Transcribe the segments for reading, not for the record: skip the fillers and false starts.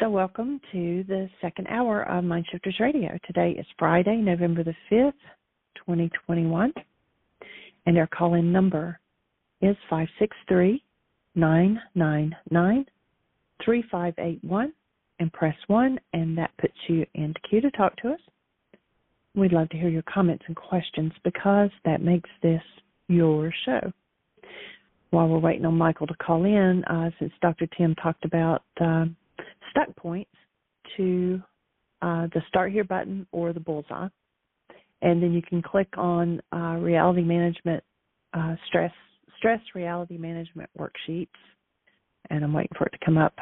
So welcome to the second hour of Mindshifters Radio. Today is Friday, November the 5th, 2021, and our call-in number is 563-999-3581, and press 1, and that puts you into queue to talk to us. We'd love to hear your comments and questions because that makes this your show. While we're waiting on Michael to call in, since Dr. Tim talked about stuck points, to the Start Here button or the bullseye, and then you can click on reality management, stress reality management worksheets, and I'm waiting for it to come up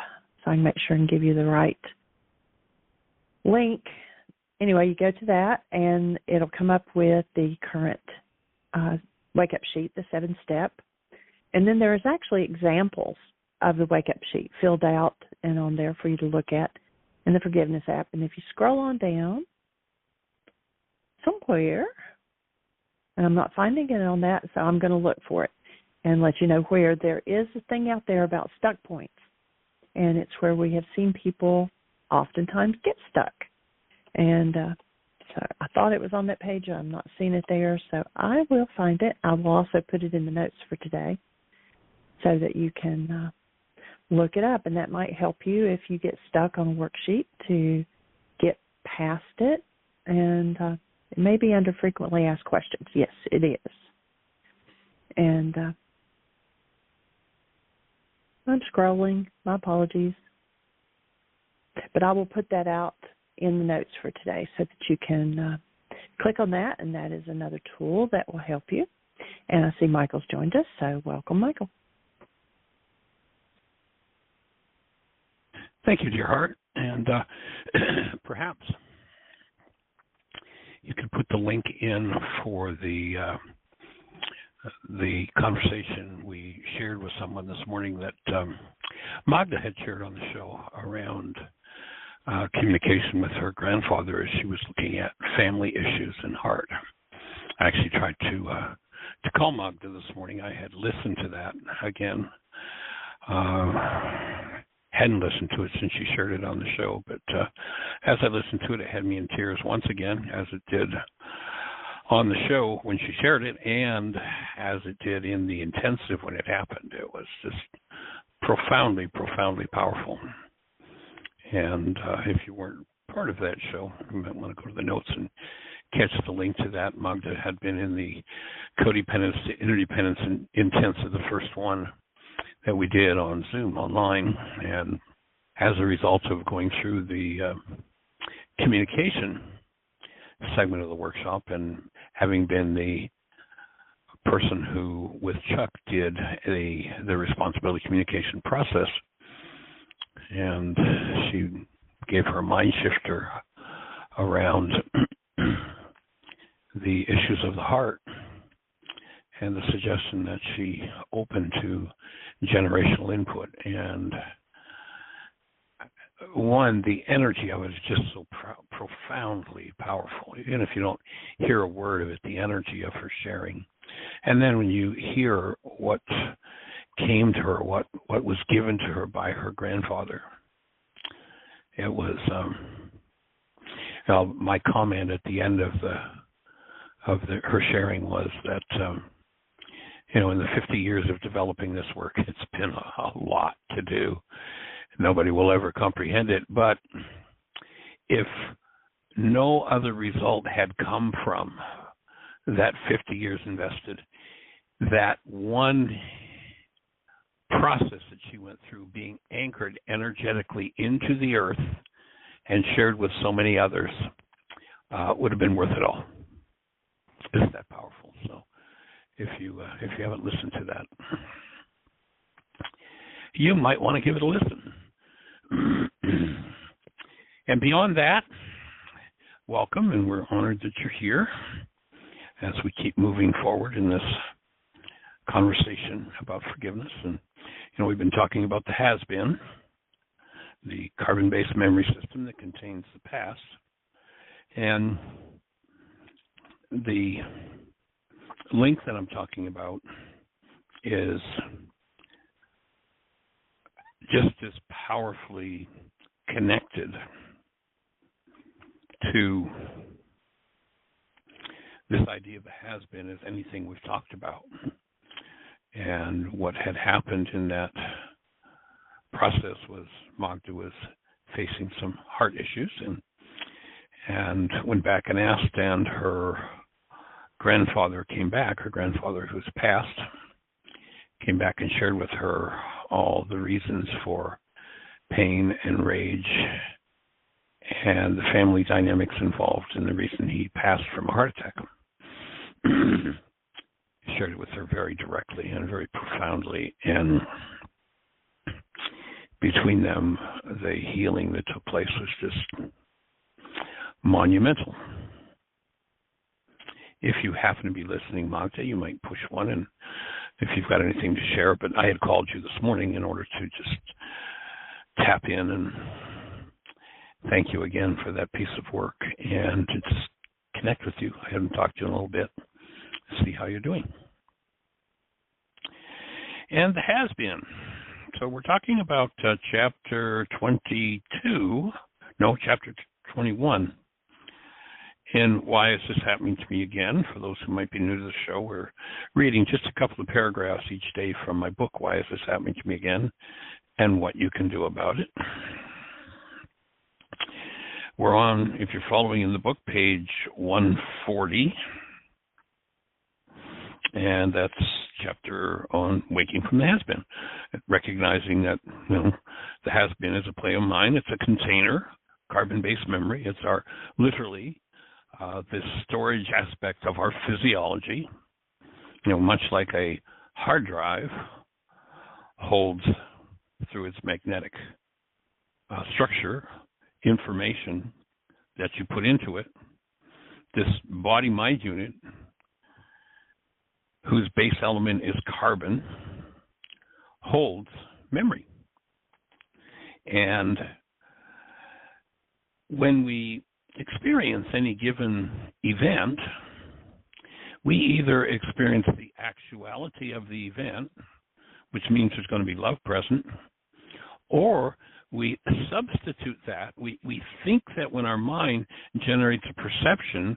so I can make sure and give you the right link. Anyway, you go to that, and it'll come up with the current wake-up sheet, the 7-step, and then there is actually examples of the wake-up sheet filled out and on there for you to look at in the Forgiveness app. And if you scroll on down somewhere, and I'm not finding it on that, so I'm going to look for it and let you know where there is a thing out there about stuck points. And it's where we have seen people oftentimes get stuck. And so I thought it was on that page. I'm not seeing it there, so I will find it. I will also put it in the notes for today so that you can look it up, and that might help you if you get stuck on a worksheet to get past it. And it may be under frequently asked questions. Yes, it is. And I'm scrolling. My apologies. But I will put that out in the notes for today so that you can click on that, and that is another tool that will help you. And I see Michael's joined us, so welcome, Michael. Thank you, dear heart. And perhaps you could put the link in for the conversation we shared with someone this morning that Magda had shared on the show around communication with her grandfather as she was looking at family issues and heart. I actually tried to call Magda this morning. I had listened to that again. Hadn't listened to it since she shared it on the show, but as I listened to it, it had me in tears once again, as it did on the show when she shared it, and as it did in the intensive when it happened. It was just profoundly, profoundly powerful. And if you weren't part of that show, you might want to go to the notes and catch the link to that. Magda had been in the codependence to interdependence intensive, the first one that we did on Zoom online, and as a result of going through the communication segment of the workshop and having been the person who, with Chuck, did the responsibility communication process, and she gave her mind shifter around the issues of the heart and the suggestion that she opened to generational input. And one, the energy of it is just so profoundly powerful. Even if you don't hear a word of it, the energy of her sharing. And then when you hear what came to her, what was given to her by her grandfather, it was my comment at the end of her sharing was that in the 50 years of developing this work, it's been a lot to do. Nobody will ever comprehend it. But if no other result had come from that 50 years invested, that one process that she went through, being anchored energetically into the earth and shared with so many others, would have been worth it all. Isn't that powerful? So if you haven't listened to that, you might want to give it a listen. And beyond that, welcome, and we're honored that you're here as we keep moving forward in this conversation about forgiveness. And we've been talking about the has-been, the carbon-based memory system that contains the past, and the link that I'm talking about is just as powerfully connected to this idea of the has-been as anything we've talked about. And what had happened in that process was Magda was facing some heart issues and went back and asked, and her grandfather came back, her grandfather who's passed, came back and shared with her all the reasons for pain and rage and the family dynamics involved and the reason he passed from a heart attack. He shared it with her very directly and very profoundly, and between them, the healing that took place was just monumental. If you happen to be listening, Magda, you might push one, and if you've got anything to share, but I had called you this morning in order to just tap in and thank you again for that piece of work and to just connect with you. I haven't talked to you in a little bit. See how you're doing. And the has-been. So we're talking about chapter 21. And why is this happening to me again? For those who might be new to the show, we're reading just a couple of paragraphs each day from my book, Why Is This Happening to Me Again? And what you can do about it. We're on, if you're following in the book, page 140. And that's chapter on waking from the has-been. Recognizing that, the has-been is a play of mind. It's a container, carbon-based memory. It's our, literally, this storage aspect of our physiology. Much like a hard drive holds through its magnetic structure information that you put into it. This body-mind unit, whose base element is carbon, holds memory. And when we experience any given event, we either experience the actuality of the event, which means there's going to be love present, or we substitute that. We think that when our mind generates a perception,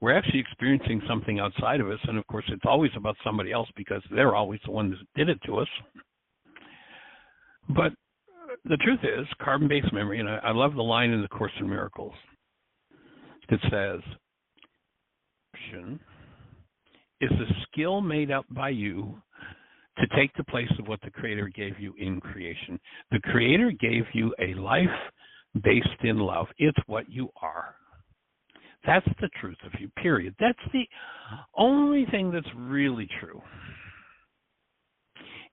we're actually experiencing something outside of us. And, of course, it's always about somebody else because they're always the one that did it to us. But the truth is, carbon-based memory, and I love the line in the Course in Miracles that says, is a skill made up by you to take the place of what the Creator gave you in creation. The Creator gave you a life based in love. It's what you are. That's the truth of you, period. That's the only thing that's really true.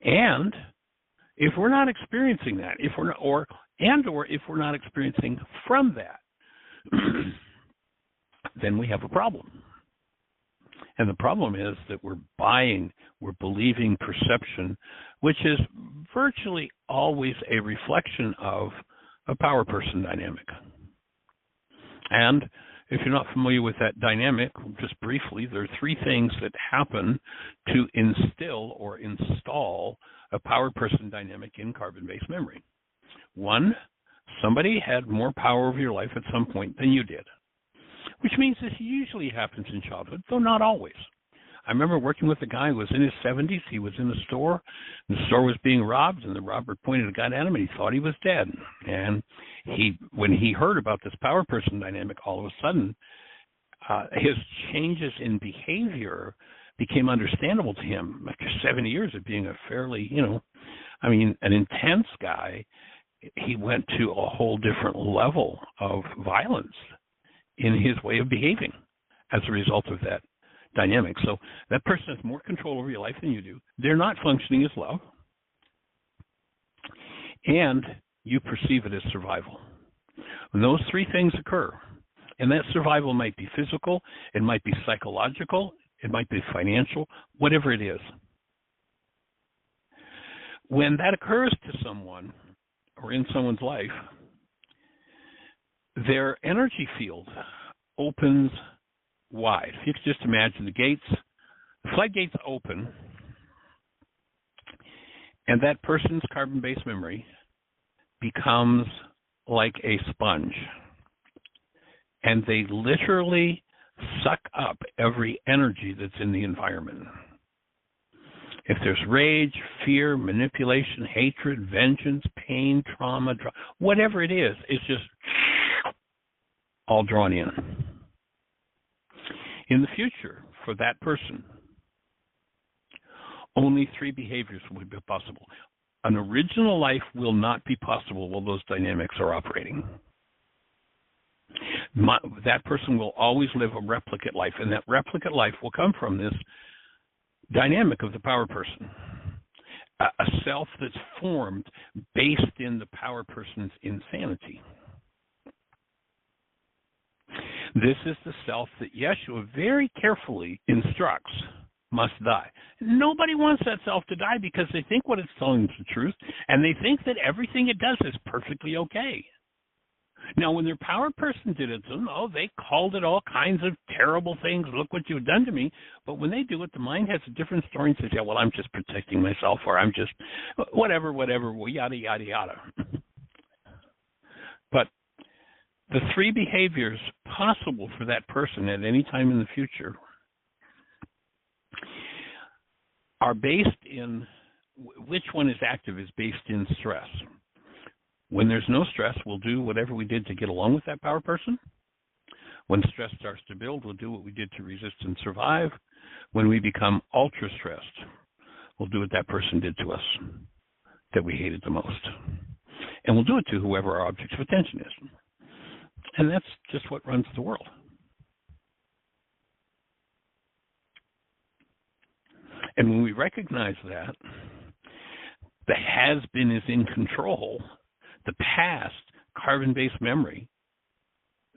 And if we're not experiencing that, if we're not, or if we're not experiencing from that, then we have a problem. And the problem is that we're believing perception, which is virtually always a reflection of a power person dynamic. And if you're not familiar with that dynamic, just briefly, there are three things that happen to instill or install a power person dynamic in carbon-based memory. One, somebody had more power over your life at some point than you did, which means this usually happens in childhood, though not always. I remember working with a guy who was in his 70s. He was in a store. The store was being robbed, and the robber pointed a gun at him, and he thought he was dead. And when he heard about this power person dynamic, all of a sudden, his changes in behavior became understandable to him. After 70 years of being a fairly, an intense guy, he went to a whole different level of violence in his way of behaving as a result of that dynamic. So that person has more control over your life than you do. They're not functioning as love. And you perceive it as survival. When those three things occur, and that survival might be physical, it might be psychological, it might be financial, whatever it is. When that occurs to someone or in someone's life, their energy field opens wide. If you could just imagine the floodgates open, and that person's carbon-based memory becomes like a sponge, and they literally suck up every energy that's in the environment. If there's rage, fear, manipulation, hatred, vengeance, pain, trauma, whatever it is, it's just all drawn in. In the future, for that person, only 3 behaviors will be possible. An original life will not be possible while those dynamics are operating. That person will always live a replicate life, and that replicate life will come from this dynamic of the power person, a self that's formed based in the power person's insanity. This is the self that Yeshua very carefully instructs must die. Nobody wants that self to die because they think what it's telling is the truth, and they think that everything it does is perfectly okay. Now, when their power person did it to them, they called it all kinds of terrible things. Look what you've done to me. But when they do it, the mind has a different story and says, yeah, well, I'm just protecting myself, or I'm just whatever, yada, yada, yada. But the 3 behaviors possible for that person at any time in the future are based in, which one is active is based in stress. When there's no stress, we'll do whatever we did to get along with that power person. When stress starts to build, we'll do what we did to resist and survive. When we become ultra-stressed, we'll do what that person did to us that we hated the most. And we'll do it to whoever our object of attention is. And that's just what runs the world. And when we recognize that, the has-been is in control, the past, carbon-based memory,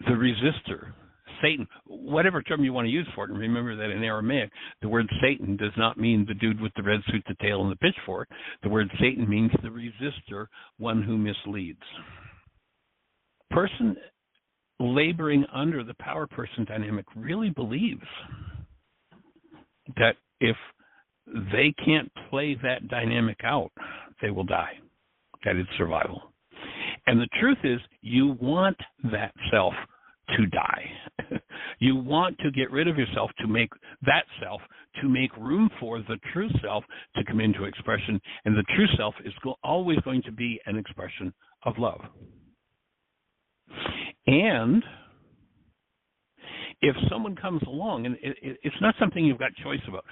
the resistor, Satan, whatever term you want to use for it, and remember that in Aramaic, the word Satan does not mean the dude with the red suit, the tail, and the pitchfork. The word Satan means the resistor, one who misleads. Person laboring under the power person dynamic really believes that if they can't play that dynamic out, they will die. That is survival. And the truth is, you want that self to die. You want to get rid of yourself to make that self, to make room for the true self to come into expression. And the true self is always going to be an expression of love. And if someone comes along, and it's not something you've got choice about,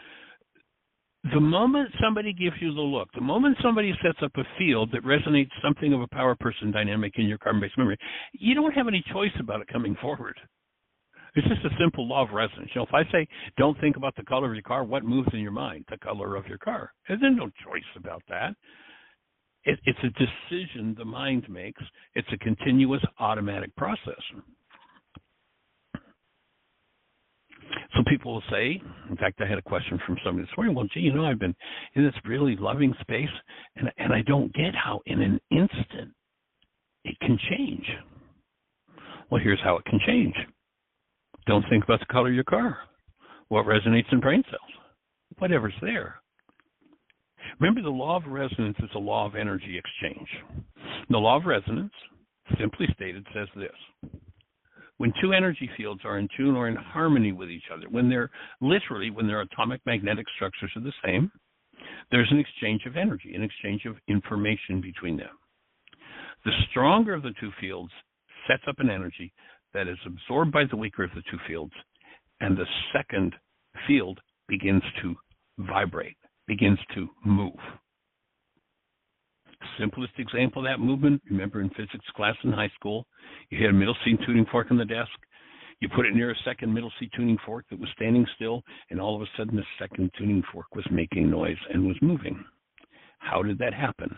the moment somebody gives you the look, the moment somebody sets up a field that resonates something of a power person dynamic in your carbon-based memory, you don't have any choice about it coming forward. It's just a simple law of resonance. If I say, don't think about the color of your car, what moves in your mind? The color of your car. There's no choice about that. It's a decision the mind makes. It's a continuous automatic process. So people will say, in fact, I had a question from somebody this morning, well, gee, I've been in this really loving space, and I don't get how in an instant it can change. Well, here's how it can change. Don't think about the color of your car. What resonates in brain cells? Whatever's there. Remember, the law of resonance is a law of energy exchange. The law of resonance, simply stated, says this. When 2 energy fields are in tune or in harmony with each other, when their atomic magnetic structures are the same, there's an exchange of energy, an exchange of information between them. The stronger of the 2 fields sets up an energy that is absorbed by the weaker of the 2 fields, and the second field begins to vibrate, begins to move. Simplest example of that movement, remember in physics class in high school, you had a middle C tuning fork on the desk, you put it near a second middle C tuning fork that was standing still, and all of a sudden the second tuning fork was making noise and was moving. How did that happen?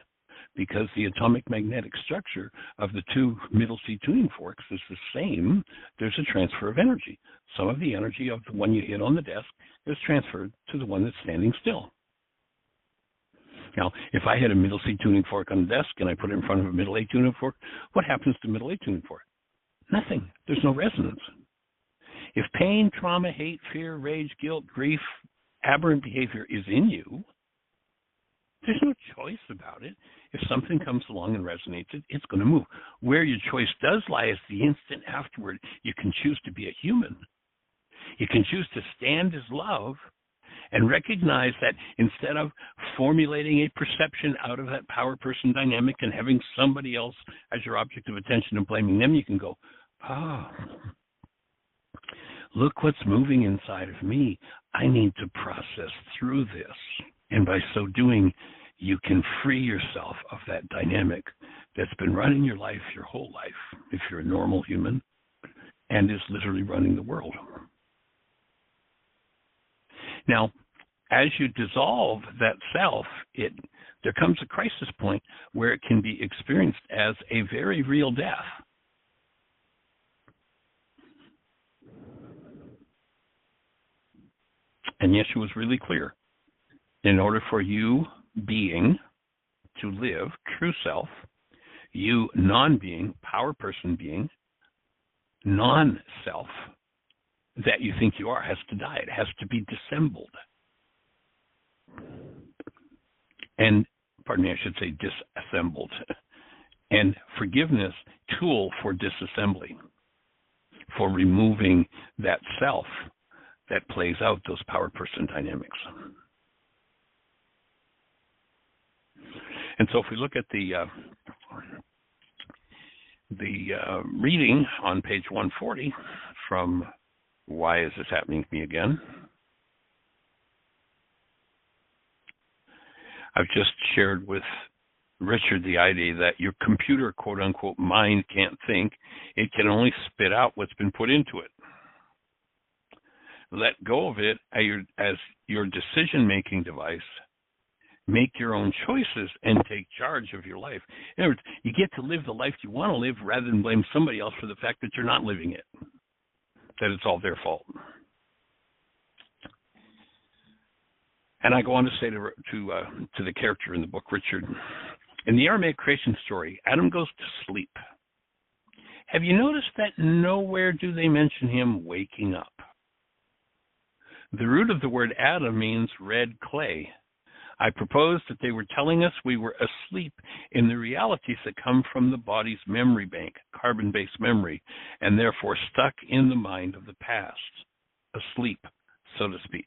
Because the atomic magnetic structure of the 2 middle C tuning forks is the same, there's a transfer of energy. Some of the energy of the one you hit on the desk is transferred to the one that's standing still. Now, if I had a middle C tuning fork on the desk and I put it in front of a middle A tuning fork, what happens to middle A tuning fork? Nothing. There's no resonance. If pain, trauma, hate, fear, rage, guilt, grief, aberrant behavior is in you, There's no choice about it. If something comes along and resonates, it's going to move. Where your choice does lie is the instant afterward. You can choose to be a human. You can choose to stand as love and recognize that instead of formulating a perception out of that power person dynamic and having somebody else as your object of attention and blaming them, you can go, look what's moving inside of me. I need to process through this. And by so doing, you can free yourself of that dynamic that's been running your life your whole life, if you're a normal human, and is literally running the world. Now, as you dissolve that self, there comes a crisis point where it can be experienced as a very real death. And Yeshua was really clear. In order for you being to live true self, you non-being, power person being, non-self that you think you are has to die. It has to be dissembled. And, pardon me, I should say disassembled. And forgiveness, tool for disassembly, for removing that self that plays out those power person dynamics. And so if we look at the reading on page 140 from Why Is This Happening to Me Again? I've just shared with Richard the idea that your computer, quote unquote, mind can't think. It can only spit out what's been put into it. Let go of it as your decision-making device. Make your own choices and take charge of your life. In other words, you get to live the life you want to live rather than blame somebody else for the fact that you're not living it, that it's all their fault. And I go on to say to the character in the book, Richard, in the Aramaic creation story, Adam goes to sleep. Have you noticed that nowhere do they mention him waking up? The root of the word Adam means red clay. I proposed that they were telling us we were asleep in the realities that come from the body's memory bank, carbon-based memory, and therefore stuck in the mind of the past, asleep, so to speak.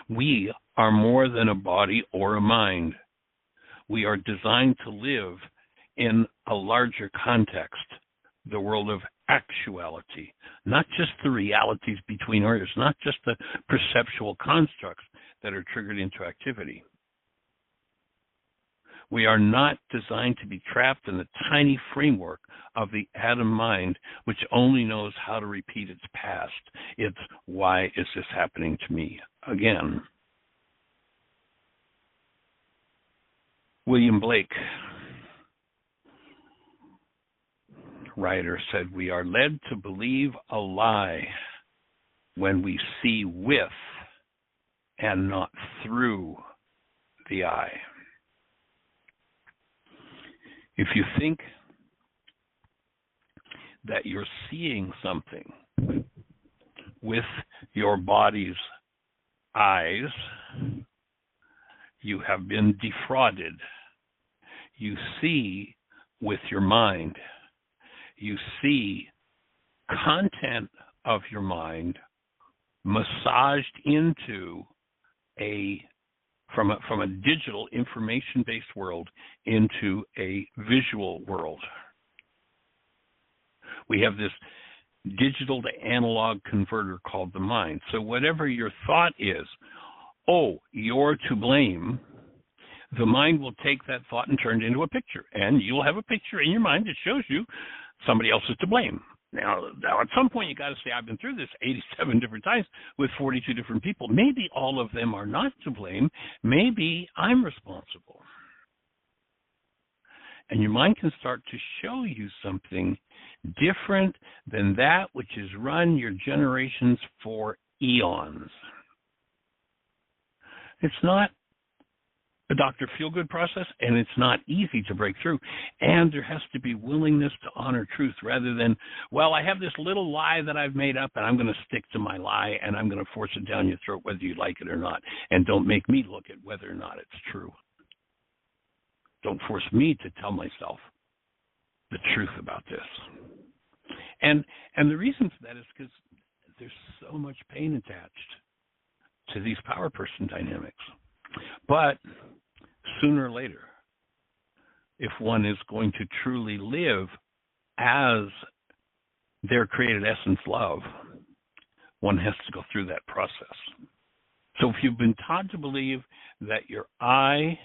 We are more than a body or a mind. We are designed to live in a larger context, the world of actuality, not just the realities between our ears, not just the perceptual constructs that are triggered into activity. We are not designed to be trapped in the tiny framework of the Adam mind, which only knows how to repeat its past. It's, why is this happening to me again? William Blake, writer, said, we are led to believe a lie when we see with and not through the eye. If you think that you're seeing something with your body's eyes, you have been defrauded. You see with your mind. You see content of your mind massaged into from a digital information-based world into a visual world. We have this digital to analog converter called the mind. So whatever your thought is, oh, you're to blame, the mind will take that thought and turn it into a picture. And you'll have a picture in your mind that shows you somebody else is to blame. Now, at some point, you got to say, I've been through this 87 different times with 42 different people. Maybe all of them are not to blame. Maybe I'm responsible. And your mind can start to show you something different than that which has run your generations for eons. It's not a Dr. Feelgood process, and it's not easy to break through. And there has to be willingness to honor truth rather than, well, I have this little lie that I've made up, and I'm going to stick to my lie, and I'm going to force it down your throat whether you like it or not. And don't make me look at whether or not it's true. Don't force me to tell myself the truth about this. And the reason for that is because there's so much pain attached to these power person dynamics. But sooner or later, if one is going to truly live as their created essence love, one has to go through that process. So if you've been taught to believe that your eye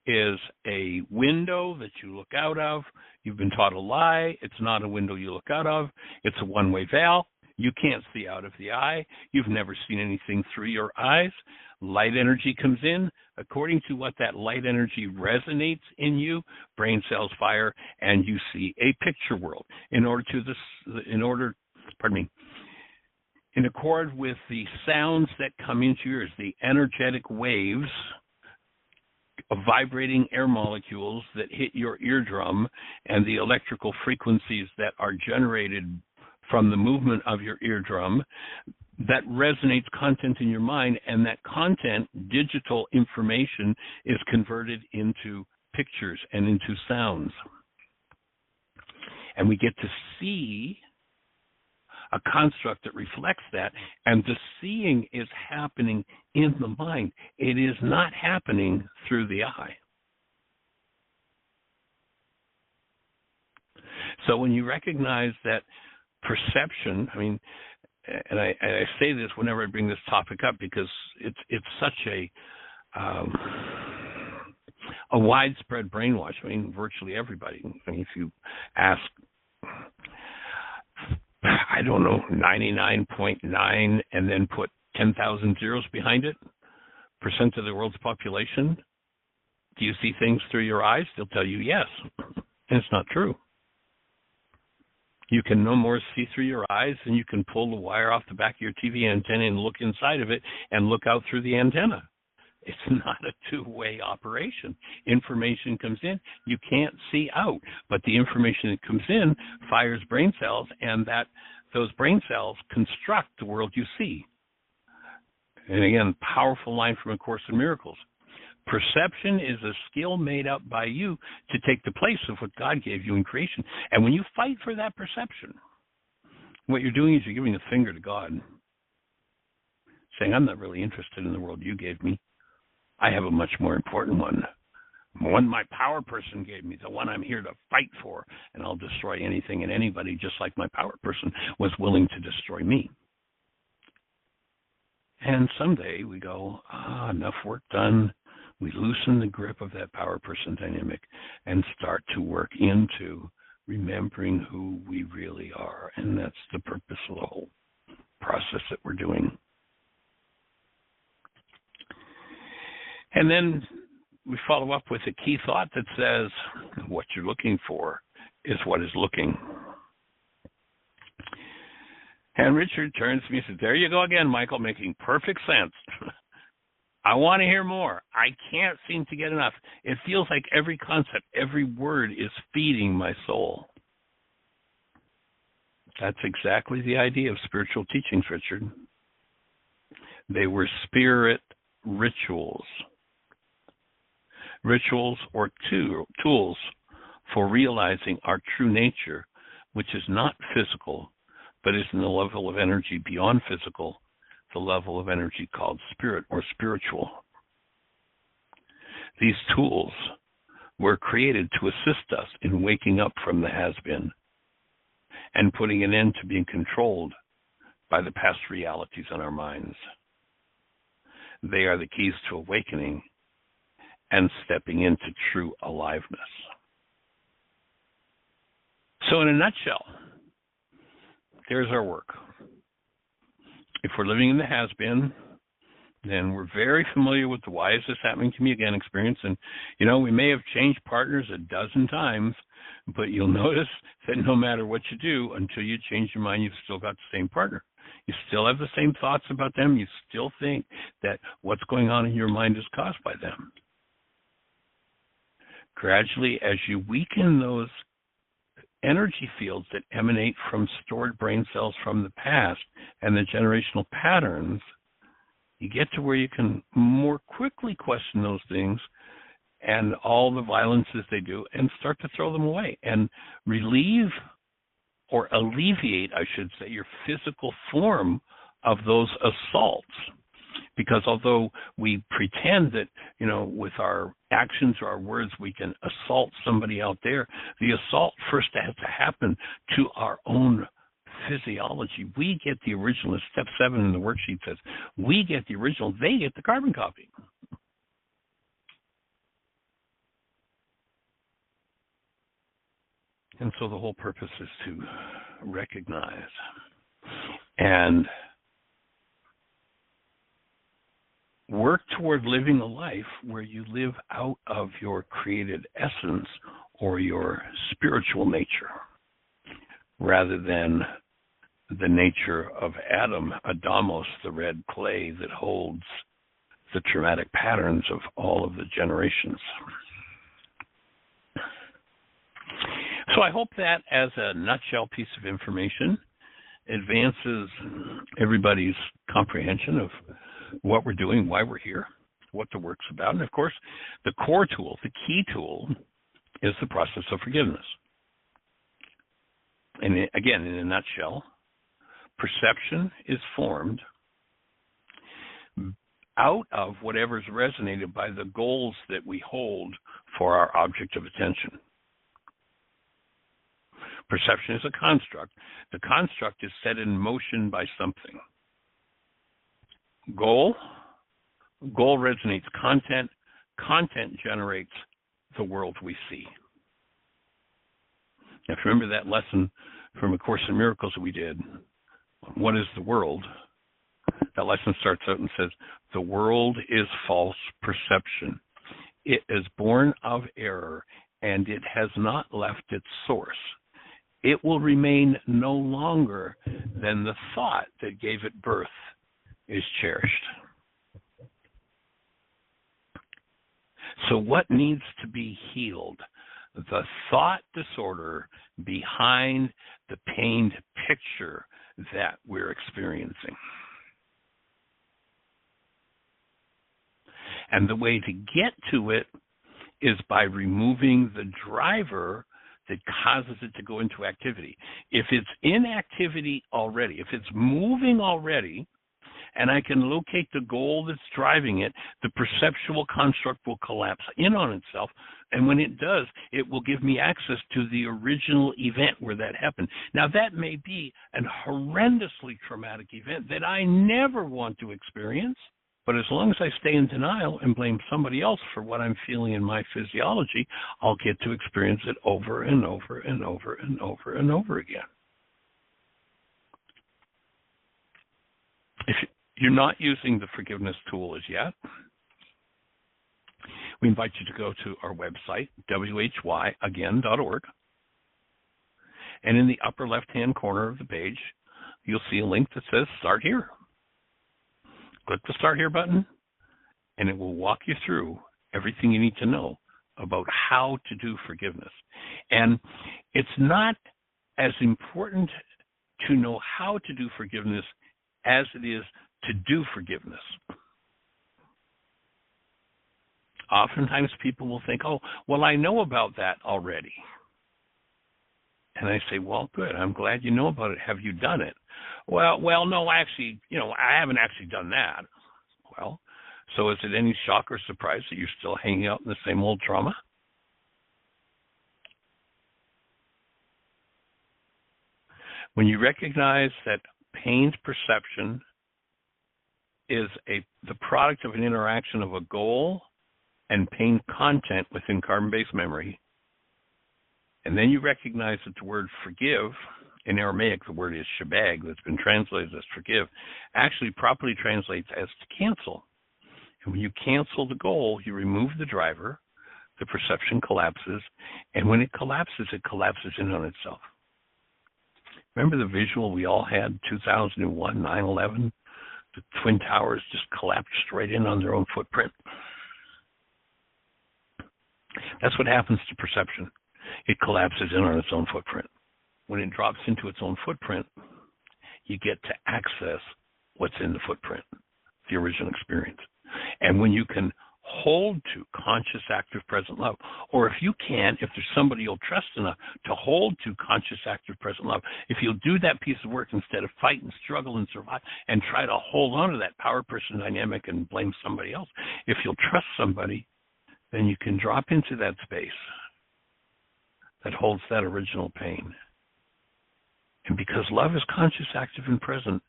is a window that you look out of, you've been taught a lie, it's not a window you look out of, it's a one-way valve, you can't see out of the eye, you've never seen anything through your eyes, light energy comes in. According to what that light energy resonates in you, brain cells fire, and you see a picture world. In accord with the sounds that come into your ears, the energetic waves of vibrating air molecules that hit your eardrum, and the electrical frequencies that are generated from the movement of your eardrum, that resonates content in your mind, and that content, digital information, is converted into pictures and into sounds. And we get to see a construct that reflects that, and the seeing is happening in the mind. It is not happening through the eye. So when you recognize that perception, and I say this whenever I bring this topic up because it's such a widespread brainwash. Virtually everybody. If you ask, 99.9 and then put 10,000 zeros behind it, % of the world's population, do you see things through your eyes? They'll tell you yes, and it's not true. You can no more see through your eyes than you can pull the wire off the back of your TV antenna and look inside of it and look out through the antenna. It's not a two-way operation. Information comes in, you can't see out, but the information that comes in fires brain cells, and those brain cells construct the world you see. And again, powerful line from A Course in Miracles. Perception is a skill made up by you to take the place of what God gave you in creation. And when you fight for that perception, what you're doing is you're giving a finger to God, saying, I'm not really interested in the world you gave me. I have a much more important one my power person gave me, the one I'm here to fight for, and I'll destroy anything and anybody just like my power person was willing to destroy me. And someday we go, enough work done. We loosen the grip of that power person dynamic and start to work into remembering who we really are. And that's the purpose of the whole process that we're doing. And then we follow up with a key thought that says, what you're looking for is what is looking. And Richard turns to me and says, there you go again, Michael, making perfect sense. I want to hear more. I can't seem to get enough. It feels like every concept, every word is feeding my soul. That's exactly the idea of spiritual teachings, Richard. They were spirit rituals. Rituals or tools for realizing our true nature, which is not physical, but is in the level of energy beyond physical, the level of energy called spirit or spiritual. These tools were created to assist us in waking up from the has-been and putting an end to being controlled by the past realities in our minds. They are the keys to awakening and stepping into true aliveness. So in a nutshell, there's our work. If we're living in the has-been, then we're very familiar with the why is this happening to me again experience. And, we may have changed partners a dozen times, but you'll notice that no matter what you do, until you change your mind, you've still got the same partner. You still have the same thoughts about them. You still think that what's going on in your mind is caused by them. Gradually, as you weaken those energy fields that emanate from stored brain cells from the past and the generational patterns, you get to where you can more quickly question those things and all the violences they do and start to throw them away and relieve or alleviate, I should say, your physical form of those assaults. Because although we pretend that, with our actions or our words we can assault somebody out there, the assault first has to happen to our own physiology. We get the original, as step 7 in the worksheet says, we get the original, they get the carbon copy. And so the whole purpose is to recognize and work toward living a life where you live out of your created essence or your spiritual nature, rather than the nature of Adam, Adamos, the red clay that holds the traumatic patterns of all of the generations. So I hope that, as a nutshell piece of information, advances everybody's comprehension of what we're doing, why we're here, what the work's about. And, of course, the core tool, the key tool, is the process of forgiveness. And, again, in a nutshell, perception is formed out of whatever's resonated by the goals that we hold for our object of attention. Perception is a construct. The construct is set in motion by something. Goal resonates content. Content generates the world we see. Now, if you remember that lesson from A Course in Miracles that we did, what is the world? That lesson starts out and says, the world is false perception. It is born of error, and it has not left its source. It will remain no longer than the thought that gave it birth is cherished. So what needs to be healed? The thought disorder behind the pained picture that we're experiencing. And the way to get to it is by removing the driver that causes it to go into activity. If it's in activity already, if it's moving already, and I can locate the goal that's driving it, the perceptual construct will collapse in on itself, and when it does, it will give me access to the original event where that happened. Now, that may be a horrendously traumatic event that I never want to experience, but as long as I stay in denial and blame somebody else for what I'm feeling in my physiology, I'll get to experience it over and over and over and over and over again. If you're not using the forgiveness tool as yet, we invite you to go to our website, whyagain.org. And in the upper left-hand corner of the page, you'll see a link that says Start Here. Click the Start Here button, and it will walk you through everything you need to know about how to do forgiveness. And it's not as important to know how to do forgiveness as it is to do forgiveness. Oftentimes people will think, oh, well, I know about that already. And I say, well, good. I'm glad you know about it. Have you done it? Well, no, actually, I haven't actually done that. Well, so is it any shock or surprise that you're still hanging out in the same old trauma? When you recognize that pained perception is the product of an interaction of a goal and pain content within carbon-based memory, and then you recognize that the word forgive, in Aramaic the word is shabag, that's been translated as forgive, actually properly translates as to cancel. And when you cancel the goal, you remove the driver, the perception collapses, and when it collapses in on itself. Remember the visual we all had, 2001, 9/11? The Twin Towers just collapsed right in on their own footprint. That's what happens to perception. It collapses in on its own footprint. When it drops into its own footprint, you get to access what's in the footprint, the original experience. And when you can hold to conscious, active, present love, or if there's somebody you'll trust enough to hold to conscious, active, present love, if you'll do that piece of work instead of fight and struggle and survive and try to hold on to that power person dynamic and blame somebody else, if you'll trust somebody, then you can drop into that space that holds that original pain. And because love is conscious, active, and present,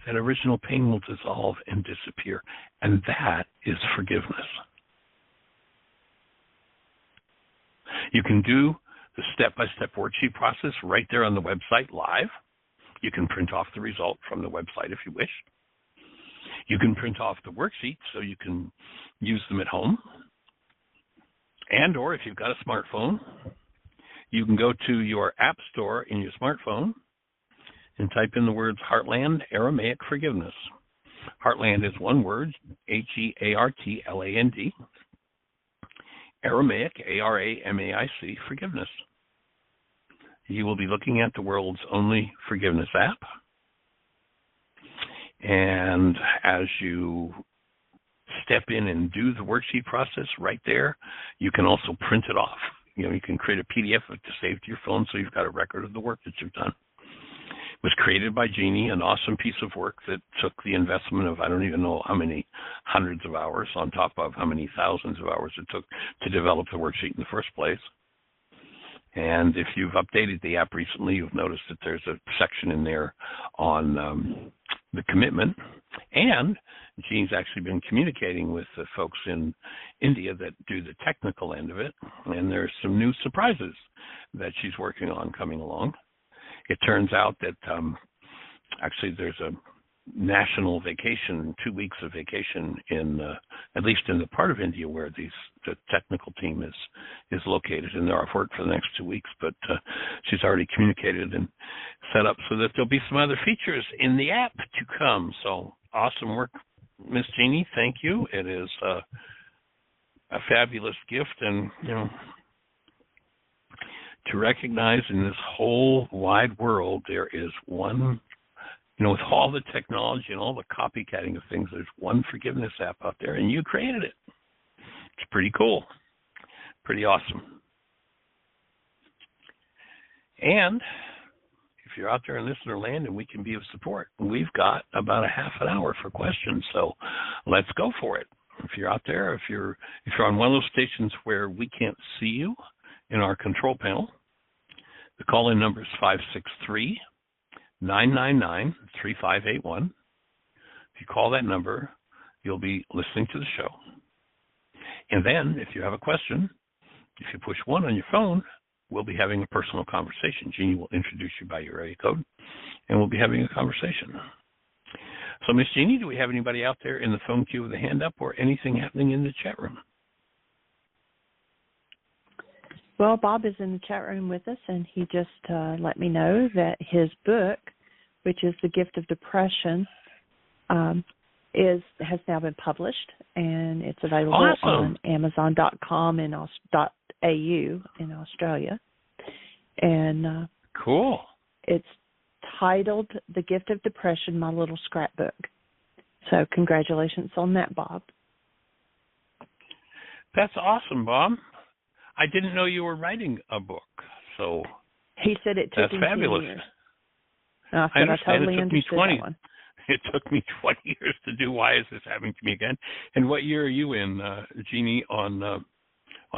that original pain will dissolve and disappear. And that is forgiveness. You can do the step-by-step worksheet process right there on the website live. You can print off the result from the website if you wish. You can print off the worksheets so you can use them at home. And or if you've got a smartphone, you can go to your app store in your smartphone and type in the words Heartland Aramaic Forgiveness. Heartland is one word, Heartland. Aramaic, Aramaic, forgiveness. You will be looking at the world's only forgiveness app. And as you step in and do the worksheet process right there, you can also print it off. You can create a PDF to save to your phone so you've got a record of the work that you've done. It was created by Jeannie, an awesome piece of work that took the investment of I don't even know how many hundreds of hours on top of how many thousands of hours it took to develop the worksheet in the first place. And if you've updated the app recently, you've noticed that there's a section in there on the commitment. And Jean's actually been communicating with the folks in India that do the technical end of it. And there's some new surprises that she's working on coming along. It turns out that actually there's a national vacation, 2 weeks of vacation in at least in the part of India where the technical team is located, and they're off work for the next 2 weeks. But she's already communicated and set up so that there'll be some other features in the app to come. So awesome work, Miss Jeannie. Thank you. It is a fabulous gift, and to recognize in this whole wide world there is one. With all the technology and all the copycatting of things, there's one forgiveness app out there, and you created it. It's pretty cool. Pretty awesome. And if you're out there in listener land and we can be of support, we've got about a half an hour for questions, so let's go for it. If you're out there, if you're on one of those stations where we can't see you in our control panel, the call-in number is 563-999-3581. If you call that number, you'll be listening to the show. And then, if you have a question, if you push 1 on your phone, we'll be having a personal conversation. Jeannie will introduce you by your area code, and we'll be having a conversation. So, Miss Jeannie, do we have anybody out there in the phone queue with a hand up or anything happening in the chat room? Well, Bob is in the chat room with us, and he just let me know that his book, which is The Gift of Depression, has now been published, and it's available on Amazon.com and .au in Australia. And cool. It's titled The Gift of Depression, My Little Scrapbook. So congratulations on that, Bob. That's awesome, Bob. I didn't know you were writing a book, so he said it took him fabulous. 10 years. I understand. Totally it took me 20. That one. It took me 20 years to do. Why is this happening to me again? And what year are you in, Jeannie, on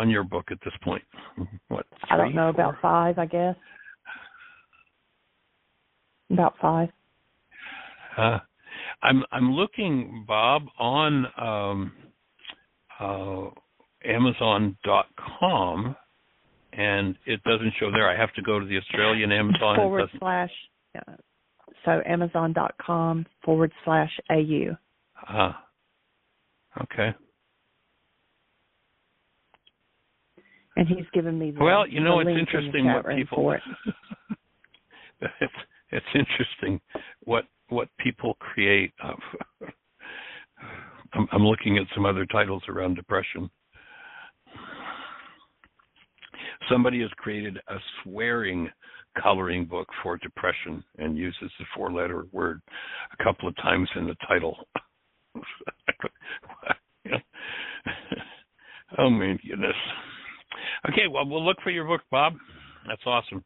your book at this point? What? 3, I don't know, 4? About 5, I guess. About 5. I'm looking, Bob, on Amazon.com, and it doesn't show there. I have to go to the Australian Amazon. / so Amazon.com/AU. Okay. And he's given me the Well, it's link interesting in the what people it's interesting what people create. I'm looking at some other titles around depression. Somebody has created a swearing coloring book for depression and uses the 4-letter word a couple of times in the title. Oh, my goodness. Okay, well, we'll look for your book, Bob. That's awesome.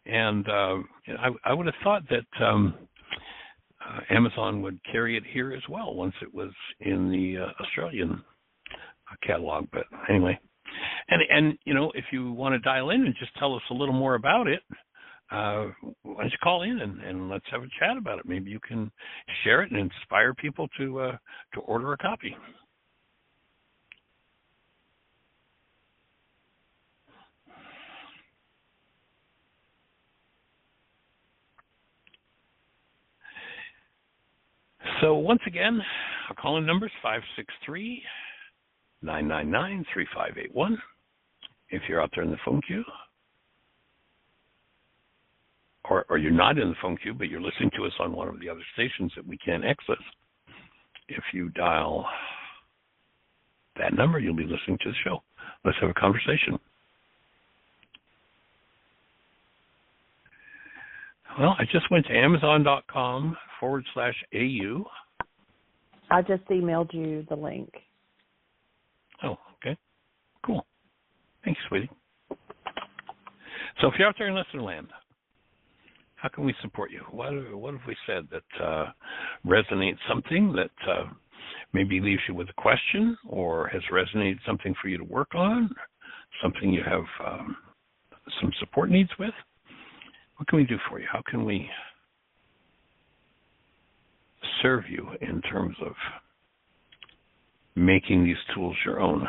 And I would have thought that Amazon would carry it here as well once it was in the Australian catalog. But anyway, and if you want to dial in and just tell us a little more about it, why don't you call in and let's have a chat about it. Maybe you can share it and inspire people to order a copy. So once again, our call-in number is 563-999-3581. If you're out there in the phone queue, or you're not in the phone queue, but you're listening to us on one of the other stations that we can't access, if you dial that number, you'll be listening to the show. Let's have a conversation. Well, I just went to Amazon.com/AU. I just emailed you the link. Oh, okay. Cool. Thanks, sweetie. So if you're out there in listener land, how can we support you? What have we said that resonates something that maybe leaves you with a question, or has resonated something for you to work on, something you have some support needs with? What can we do for you? How can we serve you in terms of making these tools your own?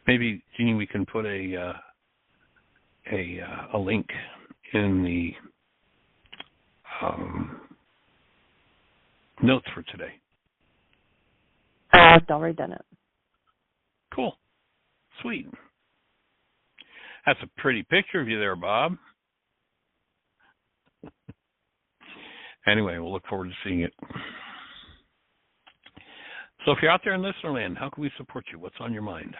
Maybe, Jeannie, we can put a link in the notes for today. I've already done it. Cool. Sweet. That's a pretty picture of you there, Bob. Anyway, we'll look forward to seeing it. So if you're out there in listener land, how can we support you? What's on your mind?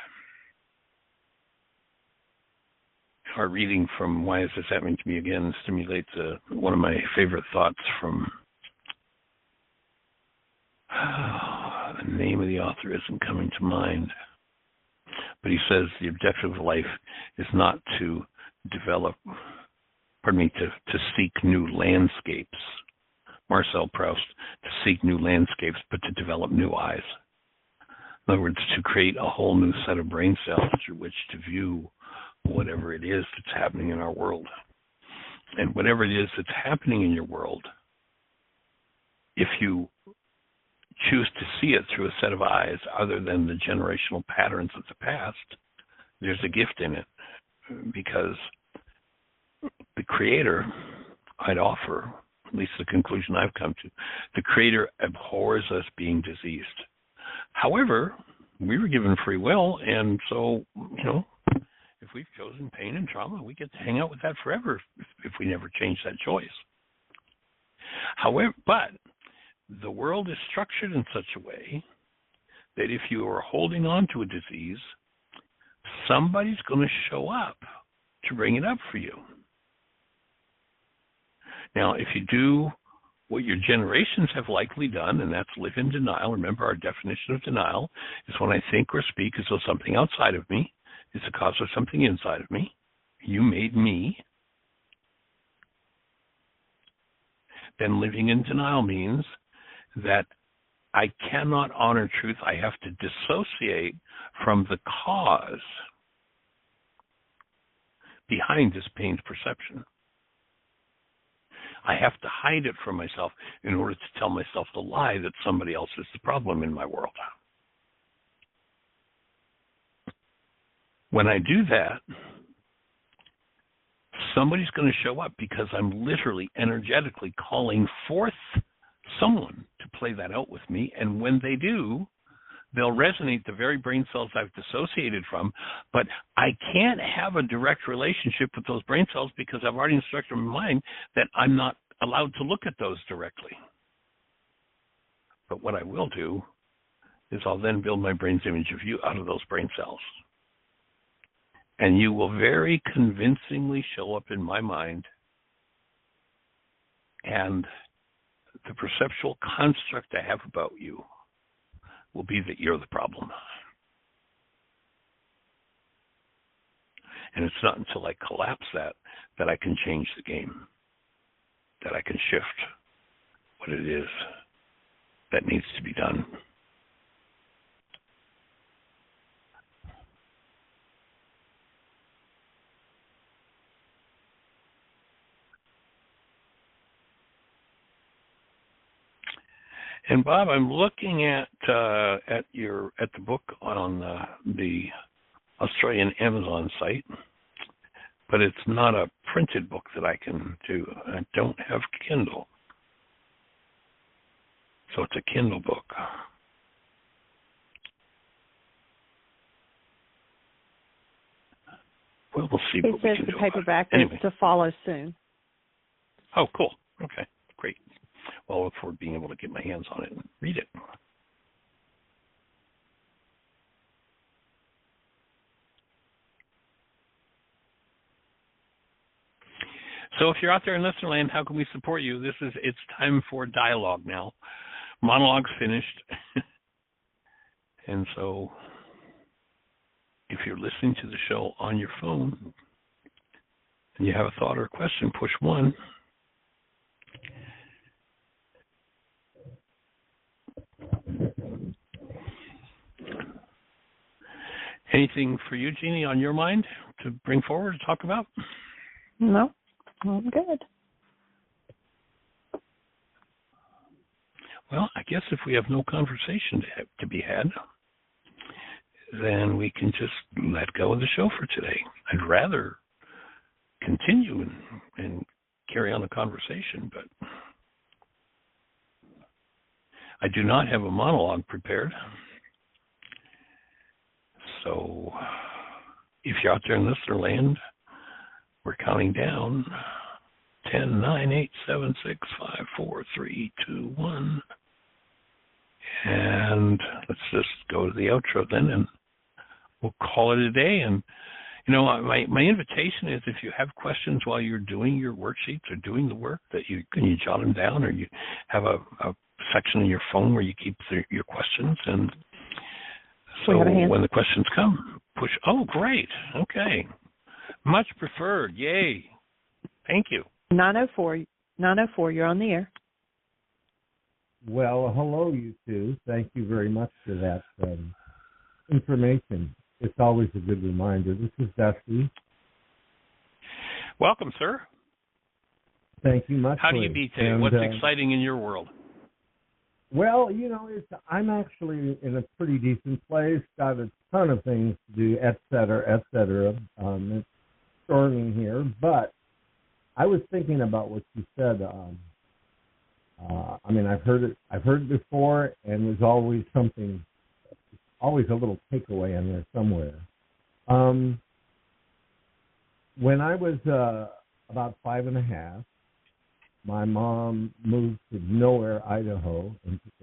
Our reading from Why Is This Happening to Me Again stimulates one of my favorite thoughts from the name of the author isn't coming to mind. But he says the objective of life is not to to seek new landscapes. Marcel Proust, to seek new landscapes, but to develop new eyes. In other words, to create a whole new set of brain cells through which to view whatever it is that's happening in our world. And whatever it is that's happening in your world, if you choose to see it through a set of eyes other than the generational patterns of the past, there's a gift in it, because the Creator, I'd offer, at least the conclusion I've come to, the Creator abhors us being diseased. However, we were given free will, and so, if we've chosen pain and trauma, we get to hang out with that forever if we never change that choice. However, but the world is structured in such a way that if you are holding on to a disease, somebody's going to show up to bring it up for you. Now, if you do what your generations have likely done, and that's live in denial. Remember, our definition of denial is when I think or speak as though something outside of me is the cause of something inside of me. You made me. Then living in denial means that I cannot honor truth. I have to dissociate from the cause behind this pain's perception. I have to hide it from myself in order to tell myself the lie that somebody else is the problem in my world. When I do that, somebody's going to show up because I'm literally energetically calling forth someone to play that out with me. And when they do, they'll resonate the very brain cells I've dissociated from, but I can't have a direct relationship with those brain cells because I've already instructed my mind that I'm not allowed to look at those directly. But what I will do is I'll then build my brain's image of you out of those brain cells. And you will very convincingly show up in my mind, and the perceptual construct I have about you will be that you're the problem. And it's not until I collapse that I can change the game, that I can shift what it is that needs to be done. And Bob, I'm looking at the book on the Australian Amazon site, but it's not a printed book that I can do. I don't have Kindle, so it's a Kindle book. Well, we'll see. It says the paperback is to follow soon. Oh, cool. Okay, great. Well, I look forward to being able to get my hands on it and read it. So if you're out there in listener land, how can we support you? It's time for dialogue now. Monologue's finished. And so if you're listening to the show on your phone and you have a thought or a question, push 1. Anything for you, Jeannie, on your mind to bring forward to talk about? No, I'm good. Well, I guess if we have no conversation to be had, then we can just let go of the show for today. I'd rather continue and carry on the conversation, but I do not have a monologue prepared. So if you're out there in listener land, we're counting down 10, 9, 8, 7, 6, 5, 4, 3, 2, 1. And let's just go to the outro then, and we'll call it a day. And, you know, my invitation is if you have questions while you're doing your worksheets or doing the work, that you jot them down, or you have a section in your phone where you keep your questions. And so when the questions come, push. Oh, great. Okay. Much preferred. Yay. Thank you. 904, you're on the air. Well, hello, you two. Thank you very much for that information. It's always a good reminder. This is Dusty. Welcome, sir. Thank you much. How do you be today? What's exciting in your world? Well, you know, I'm actually in a pretty decent place. Got a ton of things to do, et cetera, et cetera. It's storming here, but I was thinking about what you said. I mean, I've heard it before, and there's always something, always a little takeaway in there somewhere. When I was about 5 and a half, my mom moved to nowhere, Idaho, and took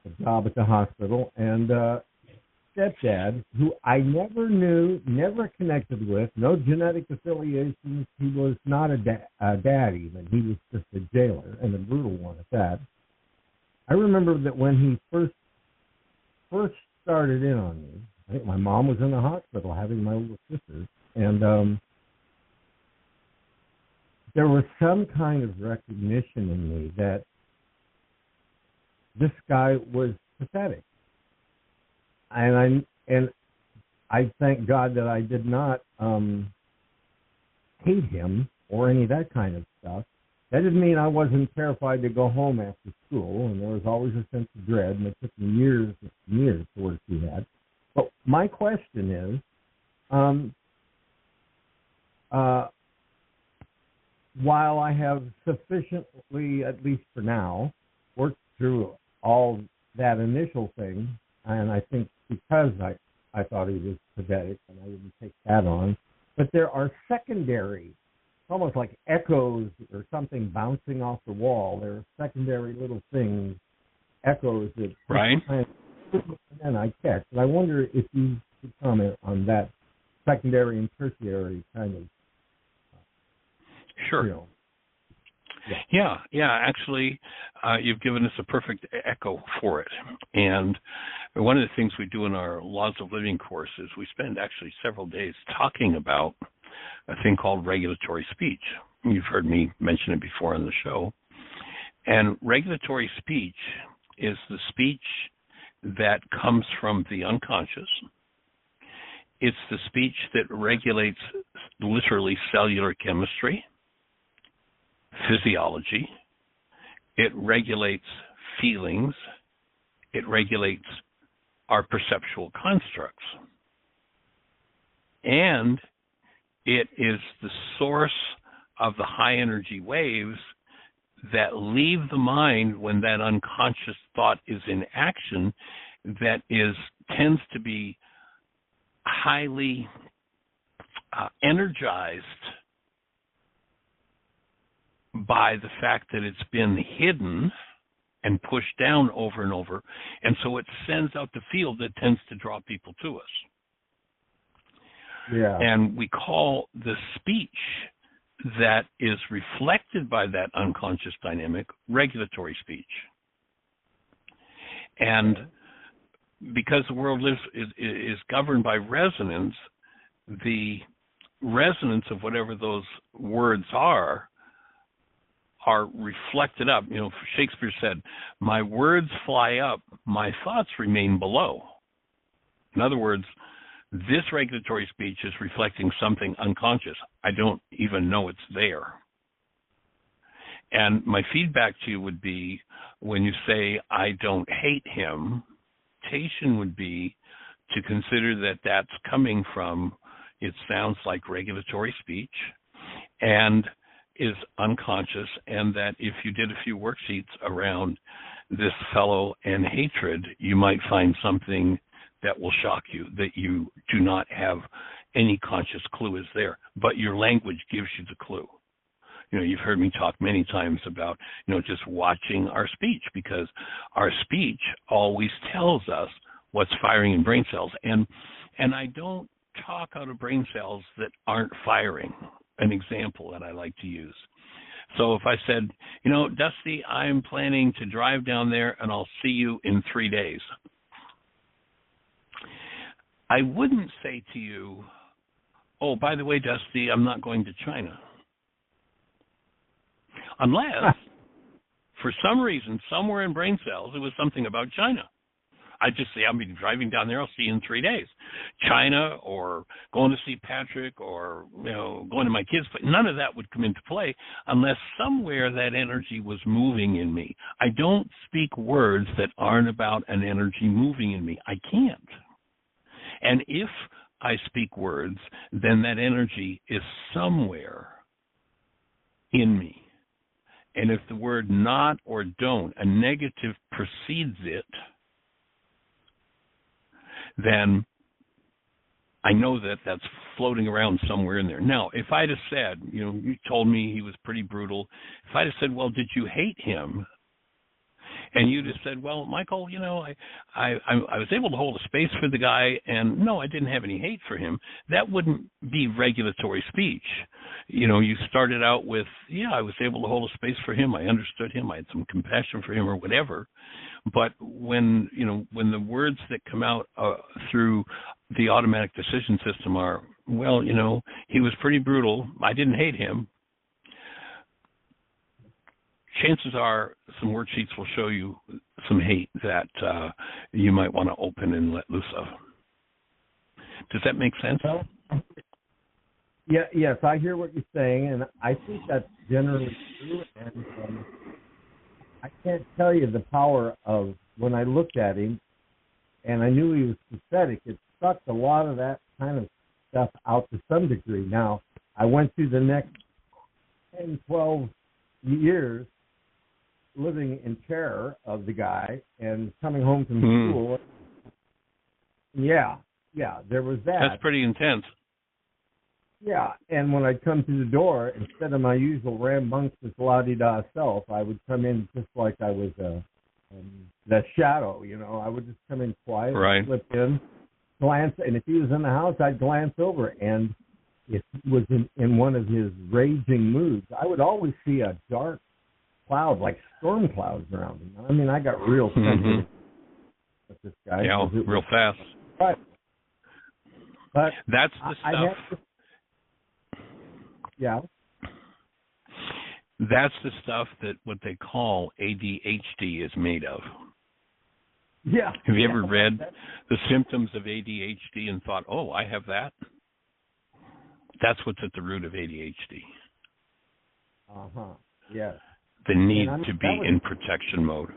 a job at the hospital, and stepdad, who I never knew, never connected with, no genetic affiliations. He was not a dad even. He was just a jailer, and a brutal one at that. I remember that when he first started in on me, I think my mom was in the hospital having my little sister, and there was some kind of recognition in me that this guy was pathetic. And I thank God that I did not hate him or any of that kind of stuff. That didn't mean I wasn't terrified to go home after school, and there was always a sense of dread, and it took me years and years to work through that. But my question is, while I have sufficiently, at least for now, worked through all that initial thing, and I think because I thought he was pathetic and I didn't take that on, but there are secondary, almost like echoes or something bouncing off the wall. There are secondary little things echoes that Right. and I catch. And I wonder if you could comment on that secondary and tertiary kind of. Sure. You know, Yeah. Actually, you've given us a perfect echo for it. And one of the things we do in our Laws of Living course is we spend actually several days talking about a thing called regulatory speech. You've heard me mention it before on the show. And regulatory speech is the speech that comes from the unconscious. It's the speech that regulates literally cellular chemistry, physiology. It regulates feelings. It regulates our perceptual constructs. And it is the source of the high energy waves that leave the mind when that unconscious thought is in action, that tends to be highly energized by the fact that it's been hidden and pushed down over and over, and so it sends out the field that tends to draw people to us. Yeah. And we call the speech that is reflected by that unconscious dynamic regulatory speech. And because the world is governed by resonance, the resonance of whatever those words are reflected up. You know, Shakespeare said, "My words fly up, my thoughts remain below." In other words, this regulatory speech is reflecting something unconscious. I don't even know it's there. And my feedback to you would be, when you say, "I don't hate him," temptation would be to consider that that's coming from, it sounds like regulatory speech, and is unconscious, and that if you did a few worksheets around this fellow and hatred, you might find something that will shock you, that you do not have any conscious clue is there, but your language gives you the clue. You know, you've heard me talk many times about, just watching our speech, because our speech always tells us what's firing in brain cells. And I don't talk out of brain cells that aren't firing. An example that I like to use. So if I said, Dusty, I'm planning to drive down there and I'll see you in 3 days, I wouldn't say to you, "Oh, by the way, Dusty, I'm not going to China." Unless, for some reason, somewhere in brain cells, it was something about China. I'd just say, "I'll be driving down there, I'll see you in 3 days. China, or going to see Patrick, or going to my kids' place. None of that would come into play unless somewhere that energy was moving in me. I don't speak words that aren't about an energy moving in me. I can't. And if I speak words, then that energy is somewhere in me. And if the word not or don't, a negative precedes it, then I know that that's floating around somewhere in there. Now, if I'd have said, you told me he was pretty brutal. If I'd have said, "Well, did you hate him?" And you'd have said, "Well, Michael, I was able to hold a space for the guy, and no, I didn't have any hate for him," that wouldn't be regulatory speech. You started out with, "Yeah, I was able to hold a space for him. I understood him. I had some compassion for him," or whatever. But when the words that come out through the automatic decision system are, "Well, he was pretty brutal. I didn't hate him," chances are some worksheets will show you some hate that you might want to open and let loose of. Does that make sense? Well, yes, I hear what you're saying, and I think that's generally true. And I can't tell you the power of when I looked at him, and I knew he was pathetic. It sucked a lot of that kind of stuff out to some degree. Now, I went through the next 10, 12 years living in terror of the guy and coming home from school. Yeah, there was that. That's pretty intense. Yeah, and when I'd come to the door, instead of my usual rambunctious la-di-da self, I would come in just like I was the shadow. You know, I would just come in quiet, Right. slip in, glance, and if he was in the house, I'd glance over, and if he was in one of his raging moods, I would always see a dark cloud, like storm clouds around him. I mean, I got real sensitive with this guy. Yeah, real fast. But that's the stuff. Yeah. That's the stuff that what they call ADHD is made of. Yeah. Have you ever read the symptoms of ADHD and thought, oh, I have that? That's what's at the root of ADHD. Uh-huh. Yes. The need to be in protection mode.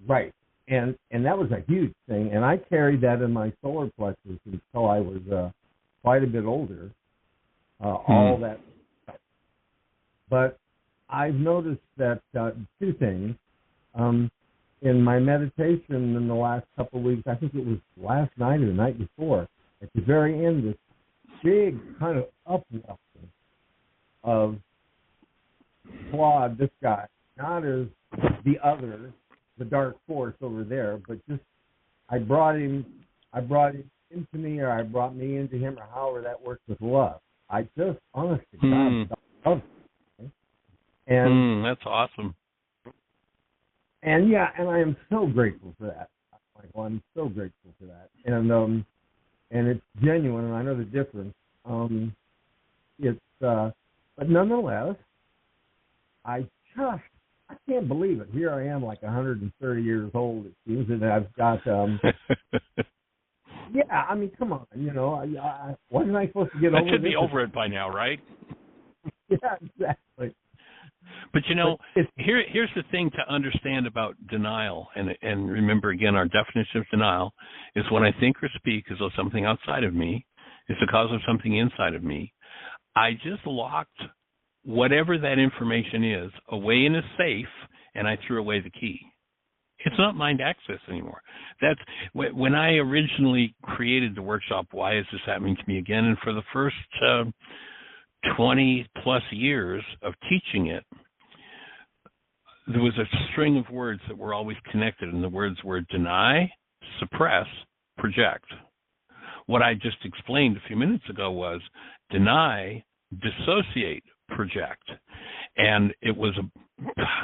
Right. And that was a huge thing. And I carried that in my solar plexus until I was quite a bit older. All that stuff. But I've noticed that two things. In my meditation in the last couple of weeks, I think it was last night or the night before, at the very end, this big kind of uplifting of Claude, this guy, not as the other, the dark force over there, but just I brought him into me, or I brought me into him, or however that works with love. I just, honest to God, love him. And that's awesome. And yeah, and I am so grateful for that. Michael, I'm so grateful for that. And it's genuine, and I know the difference. But nonetheless, I can't believe it. Here I am, like 130 years old, it seems, and I've got, yeah, I mean, come on, you know, I wasn't I supposed to get over this? I should be over it by now, right? Yeah, exactly. But, you know, here's the thing to understand about denial, and remember, again, our definition of denial is when I think or speak as though something outside of me is the cause of something inside of me. I just locked whatever that information is away in a safe, and I threw away the key. It's not mind access anymore. That's when I originally created the workshop, Why Is This Happening to Me Again? And for the first 20 plus years of teaching it, there was a string of words that were always connected, and the words were deny, suppress, project. What I just explained a few minutes ago was deny, dissociate, project. And it was,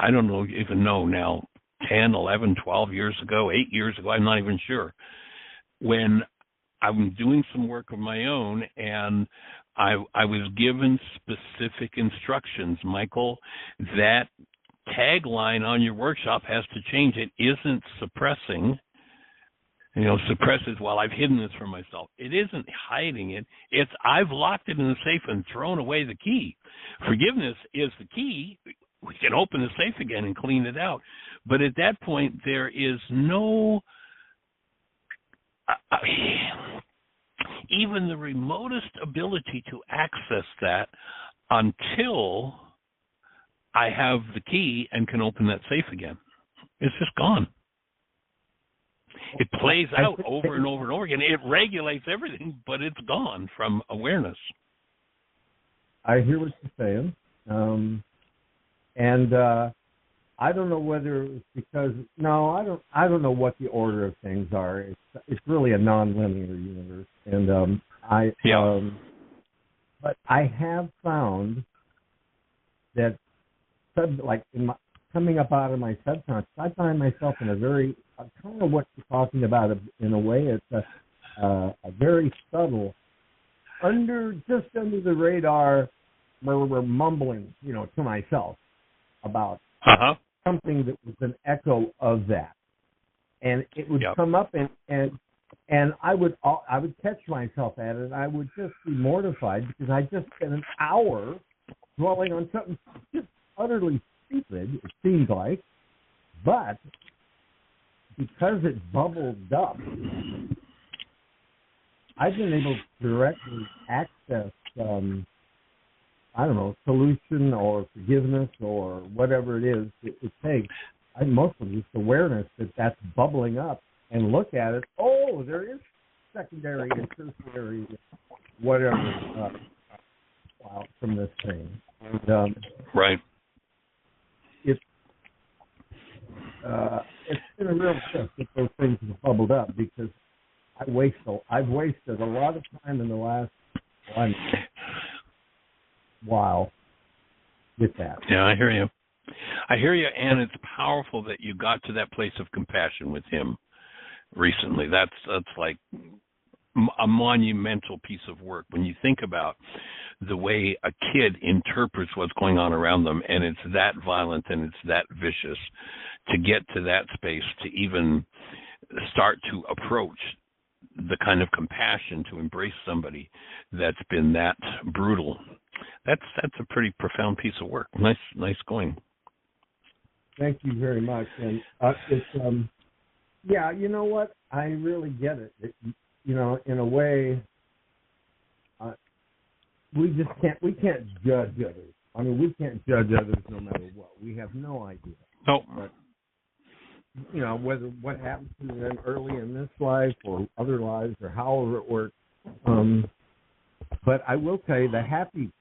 I don't even know now, 10, 11, 12 years ago, 8 years ago, I'm not even sure, when I'm doing some work of my own, and I was given specific instructions. Michael, that tagline on your workshop has to change. It isn't suppressing. You know, suppress is, well, I've hidden this from myself. It isn't hiding it. It's I've locked it in the safe and thrown away the key. Forgiveness is the key. We can open the safe again and clean it out. But at that point, there is no even the remotest ability to access that until I have the key and can open that safe again. It's just gone. It plays out over and over and over again. It regulates everything, but it's gone from awareness. I hear what you're saying. And I don't know whether it's because I don't know what the order of things are. It's really a non-linear universe, and but I have found that coming up out of my subconscious, I find myself in a very kind of what you're talking about. In a way, it's a very subtle, just under the radar, where we're mumbling, to myself about something that was an echo of that, and it would come up, and I would catch myself at it, and I would just be mortified because I just spent an hour dwelling on something just utterly stupid, it seemed like, but because it bubbled up, I've been able to directly access solution or forgiveness or whatever it is it takes. I mostly just awareness that that's bubbling up and look at it. Oh, there is secondary and tertiary, whatever, out from this thing. And, right. it's been a real shift that those things have bubbled up because I've wasted a lot of time in the last while with that. Yeah, I hear you. And it's powerful that you got to that place of compassion with him recently. That's like a monumental piece of work when you think about the way a kid interprets what's going on around them, and it's that violent and it's that vicious. To get to that space, to even start to approach the kind of compassion to embrace somebody that's been that brutal, that's a pretty profound piece of work. Nice going. Thank you very much. And it's yeah, you know what? I really get it. You know, in a way, we can't judge others. I mean, we can't judge others no matter what. We have no idea. No. But, you know, whether what happens to them early in this life or other lives or however it works. But I will tell you the happy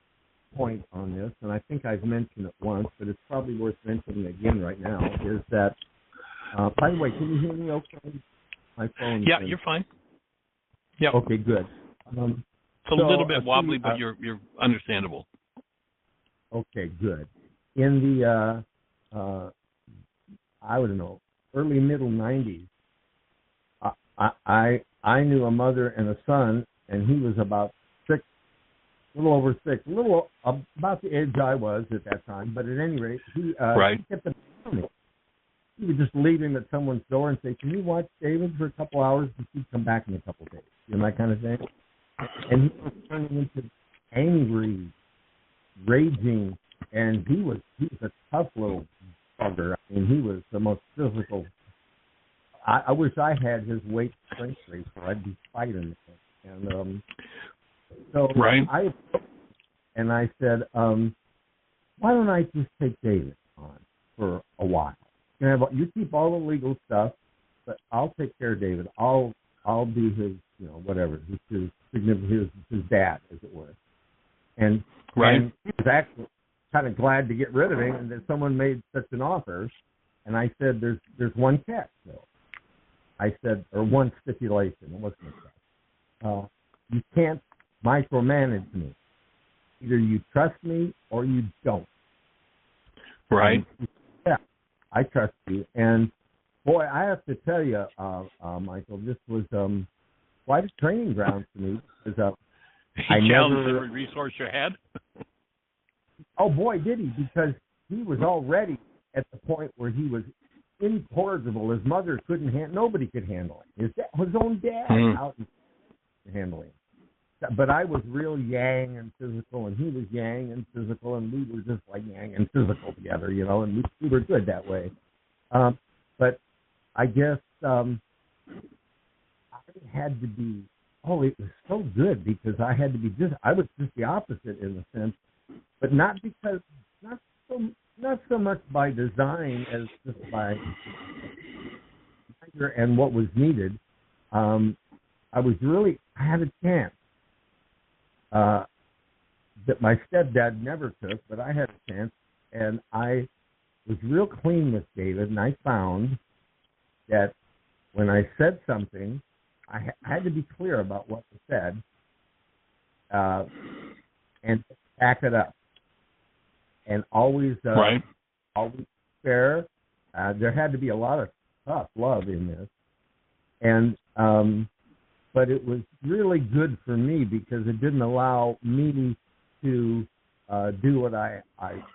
point on this, and I think I've mentioned it once, but it's probably worth mentioning again right now, is that, by the way, can you hear me okay? My phone. Yeah, you're fine. Yeah. Okay, good. It's a little bit wobbly, but you're understandable. Okay, good. In the, I don't know, early middle 90s, I knew a mother and a son, and he was about 6, a little over 6, a little about the age I was at that time. But at any rate, he kept an eye on me. He would just leave him at someone's door and say, "Can you watch David for a couple hours?" And he'd come back in a couple of days. You know, that kind of thing. And he was turning into angry, raging, and he was a tough little bugger. I mean, he was the most physical. I wish I had his weight strength ratio. I'd be fighting him. And so I said, why don't I just take David on for a while? You keep all the legal stuff, but I'll take care of David. I'll be his, you know, whatever, his dad, as it were. And he was actually kind of glad to get rid of him, and that someone made such an offer. And I said, there's one catch, though. I said, or one stipulation. It wasn't a catch. You can't micromanage me. Either you trust me or you don't. Right. Yeah, I trust you. And boy, I have to tell you, Michael, this was quite a training ground for me. Because, he challenged every resource you had? Oh, boy, did he, because he was already at the point where he was incorrigible. His mother couldn't nobody could handle him. His own dad out handling him. But I was real yang and physical, and he was yang and physical, and we were just like yang and physical together, you know, and we were good that way. But I guess I had to be, it was so good because I had to be I was just the opposite in a sense, but not so much by design as just by and what was needed. I had a chance that my stepdad never took, but I had a chance, and I was real clean with David, and I found that when I said something, I had to be clear about what I said and back it up. And always fair. There had to be a lot of tough love in this. And but it was really good for me because it didn't allow me to do what I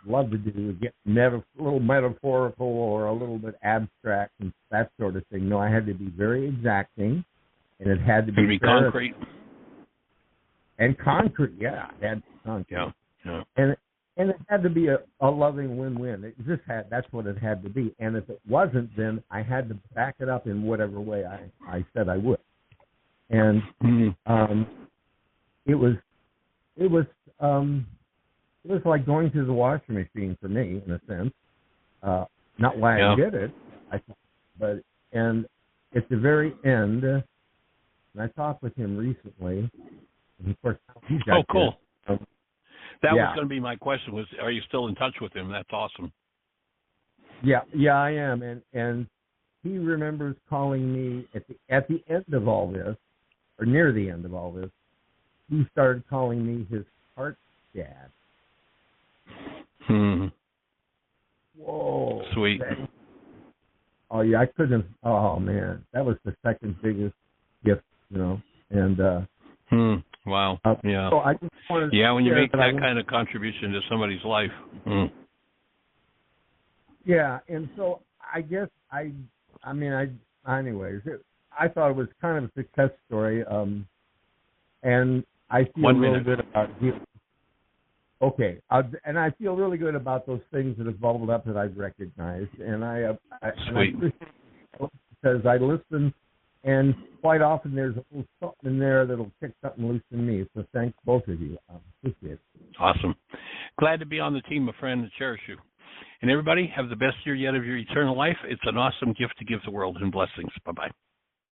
love to do, get a little metaphorical or a little bit abstract and that sort of thing. No, I had to be very exacting, and it had to be concrete. And concrete, yeah. It had to be concrete. Yeah. And it had to be a loving win-win. That's what it had to be. And if it wasn't, then I had to back it up in whatever way I said I would. And it was like going through the washing machine for me, in a sense. Not why I did it, and at the very end, and I talked with him recently. And of course, he's got cool. That was going to be my question. Are you still in touch with him? That's awesome. Yeah, I am, and he remembers calling me at the end of all this, or near the end of all this. He started calling me his heart dad. Whoa! Sweet. Oh yeah, I couldn't. Oh man, that was the second biggest gift, and. Wow. Yeah. So I just wanted yeah, when you make that I, kind of contribution to somebody's life. Yeah, and so I guess anyways, I thought it was kind of a success story, and I feel really good about you. Okay, and I feel really good about those things that have bubbled up that I've recognized, and I appreciate it because I listen, and quite often there's a little something in there that'll kick something loose in me. So thanks both of you. Appreciate it. Awesome. Glad to be on the team, my friend, and cherish you. And everybody, have the best year yet of your eternal life. It's an awesome gift to give the world, and blessings. Bye-bye.